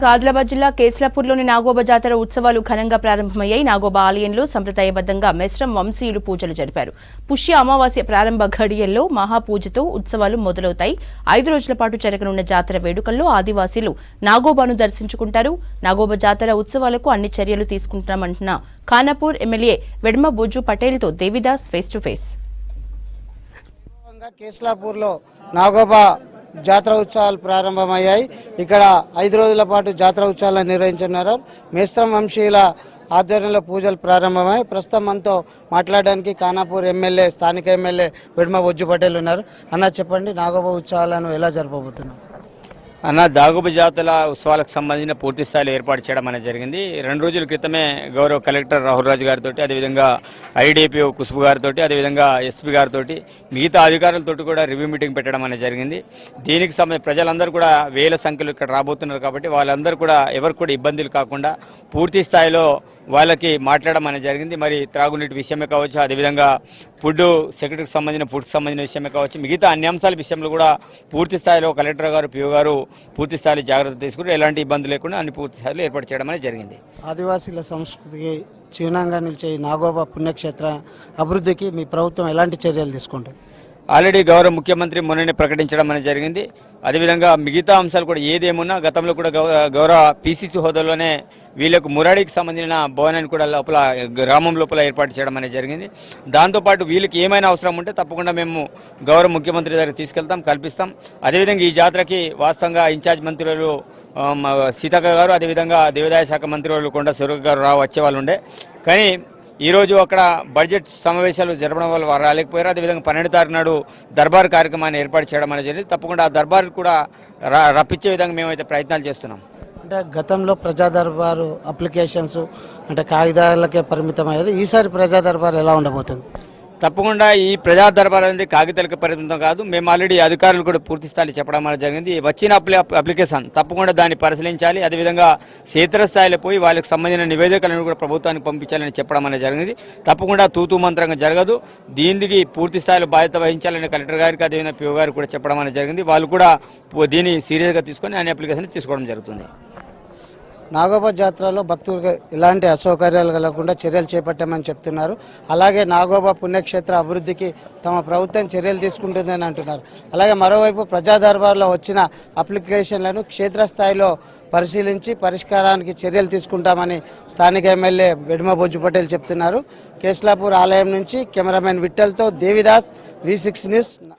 ఆదిలాబాద్ జిల్లా కేస్లాపూర్లోని నాగోబా జాతర ఉత్సవాలు ఘనంగా ప్రారంభమయ్యాయి. నాగోబా ఆలయంలో సంప్రదాయబద్ధంగా మెస్రం వంశీయులు పూజలు జరిపారు. పుష్య అమావాస్య ప్రారంభ ఘడియల్లో మహాపూజతో ఉత్సవాలు మొదలవుతాయి. 5 రోజుల పాటు జరగనున్న జాతర వేడుకల్లో ఆదివాసీలు నాగోబాను దర్శించుకుంటారు. నాగోబా జాతర ఉత్సవాలకు అన్ని చర్యలు తీసుకుంటామంటున్న ఖానాపూర్ ఎమ్మెల్యే వెడ్మ బొజ్జు పటేల్తో దేవిదాస్ ఫేస్ టు ఫేస్. కేస్లాపూర్లో నాగోబా జాతర ఉత్సవాలు ప్రారంభమయ్యాయి. ఇక్కడ 5 రోజుల పాటు జాతర ఉత్సవాలను నిర్వహించున్నారు. మేస్త్రం వంశీయుల ఆధ్వర్యంలో పూజలు ప్రారంభమయ్యాయి. ప్రస్తుతం మనతో మాట్లాడడానికి ఖానాపూర్ ఎమ్మెల్యే స్థానిక ఎమ్మెల్యే వెడ్మ బొజ్జు పటేల్ ఉన్నారు. అన్న చెప్పండి, నాగోబా ఉత్సవాలను ఎలా జరపబోతున్నారు? అన్న, నాగోబా జాతర ఉత్సవాలకు సంబంధించిన పూర్తి స్థాయిలో ఏర్పాటు చేయడం అనేది జరిగింది. 2 రోజుల క్రితమే గౌరవ కలెక్టర్ రాహుల్ రాజు గారితో, అదేవిధంగా ఐడిపిఓ కుసుబు గారితో, అదేవిధంగా ఎస్పీ గారితో, మిగతా అధికారులతో కూడా రివ్యూ మీటింగ్ పెట్టడం అనేది జరిగింది. దీనికి సంబంధించి ప్రజలందరూ కూడా వేల సంఖ్యలో ఇక్కడ రాబోతున్నారు కాబట్టి వాళ్ళందరూ కూడా ఎవరికి కూడా ఇబ్బందులు కాకుండా పూర్తి స్థాయిలో వాళ్ళకి మాట్లాడడం అనేది జరిగింది. మరి త్రాగునీటి విషయమే కావచ్చు, అదేవిధంగా ఫుడ్ సెక్రటరీకి సంబంధించిన ఫుడ్కి సంబంధించిన విషయమే కావచ్చు, మిగతా అన్ని అంశాల విషయంలో కూడా పూర్తి స్థాయిలో కలెక్టర్ గారు, పిఓ గారు పూర్తి స్థాయిలో జాగ్రత్త తీసుకుని ఎలాంటి ఇబ్బంది లేకుండా అన్ని పూర్తి స్థాయిలో ఏర్పాటు చేయడం అనేది జరిగింది. ఆదివాసీల సంస్కృతికి చిహ్నంగా నిలిచే నాగోబా పుణ్యక్షేత్ర అభివృద్ధికి మీ ప్రభుత్వం ఎలాంటి చర్యలు తీసుకుంటుంది? ఆల్రెడీ గౌరవ ముఖ్యమంత్రి మొన్ననే ప్రకటించడం అనేది జరిగింది. అదేవిధంగా మిగతా అంశాలు కూడా ఏదేమున్నా గతంలో కూడా గౌరవ పీసీసీ హోదాలోనే వీళ్ళకు మురాడికి సంబంధించిన భవనాన్ని కూడా లోపల గ్రామం లోపల ఏర్పాటు చేయడం అనేది జరిగింది. దాంతోపాటు వీళ్ళకి ఏమైనా అవసరం ఉంటే తప్పకుండా మేము గౌరవ ముఖ్యమంత్రి దగ్గరికి తీసుకెళ్తాం, కల్పిస్తాం. అదేవిధంగా ఈ జాతరకి వాస్తవంగా ఇన్ఛార్జ్ మంత్రులు సీతక్క గారు, అదేవిధంగా దేవాదాయ శాఖ మంత్రులు కొండ సురేఖ గారు వచ్చే వాళ్ళు ఉండే, కానీ ఈరోజు అక్కడ బడ్జెట్ సమావేశాలు జరపడం వల్ల వారు రాలేకపోయారు. అదేవిధంగా 12వ తారీఖు నాడు దర్బార్ కార్యక్రమాన్ని ఏర్పాటు చేయడం అనేది జరిగింది. తప్పకుండా ఆ దర్బార్ కూడా రప్పించే విధంగా మేమైతే ప్రయత్నాలు చేస్తున్నాం. అంటే గతంలో ప్రజా దర్బారు అప్లికేషన్స్ అంటే కాగితాలకే పరిమితం అయ్యేది. ఈసారి ప్రజా దర్బార్ ఎలా ఉండబోతుంది? తప్పకుండా ఈ ప్రజా దర్బార్ అనేది కాగితాలకు పరిమితం కాదు. మేము ఆల్రెడీ అధికారులు కూడా పూర్తి స్థాయిలో చెప్పడం అనేది జరిగింది. వచ్చిన అప్లికేషన్ తప్పకుండా దాన్ని పరిశీలించాలి. అదేవిధంగా క్షేత్రస్థాయిలో పోయి వాళ్ళకి సంబంధించిన నివేదికలను కూడా ప్రభుత్వానికి పంపించాలని చెప్పడం అనేది జరిగింది. తప్పకుండా తూతూ మంత్రంగా జరగదు. దీనికి పూర్తి స్థాయిలో బాధ్యత వహించాలని కలెక్టర్ గారికి, అదేవిధంగా పిఓ గారికి కూడా చెప్పడం అనేది జరిగింది. వాళ్ళు కూడా దీన్ని సీరియస్గా తీసుకొని అన్ని అప్లికేషన్ తీసుకోవడం జరుగుతుంది. నాగోబా జాతరలో భక్తులకు ఎలాంటి అసౌకర్యాలు కలగకుండా చర్యలు చేపట్టామని చెప్తున్నారు. అలాగే నాగోబా పుణ్యక్షేత్ర అభివృద్ధికి తమ ప్రభుత్వం చర్యలు తీసుకుంటుందని అంటున్నారు. అలాగే మరోవైపు ప్రజా దర్బార్లో వచ్చిన అప్లికేషన్లను క్షేత్రస్థాయిలో పరిశీలించి పరిష్కారానికి చర్యలు తీసుకుంటామని స్థానిక ఎమ్మెల్యే వెడ్మ బొజ్జు పటేల్ చెప్తున్నారు. కేస్లాపూర్ ఆలయం నుంచి కెమెరామెన్ విఠల్తో దేవిదాస్, V6 న్యూస్.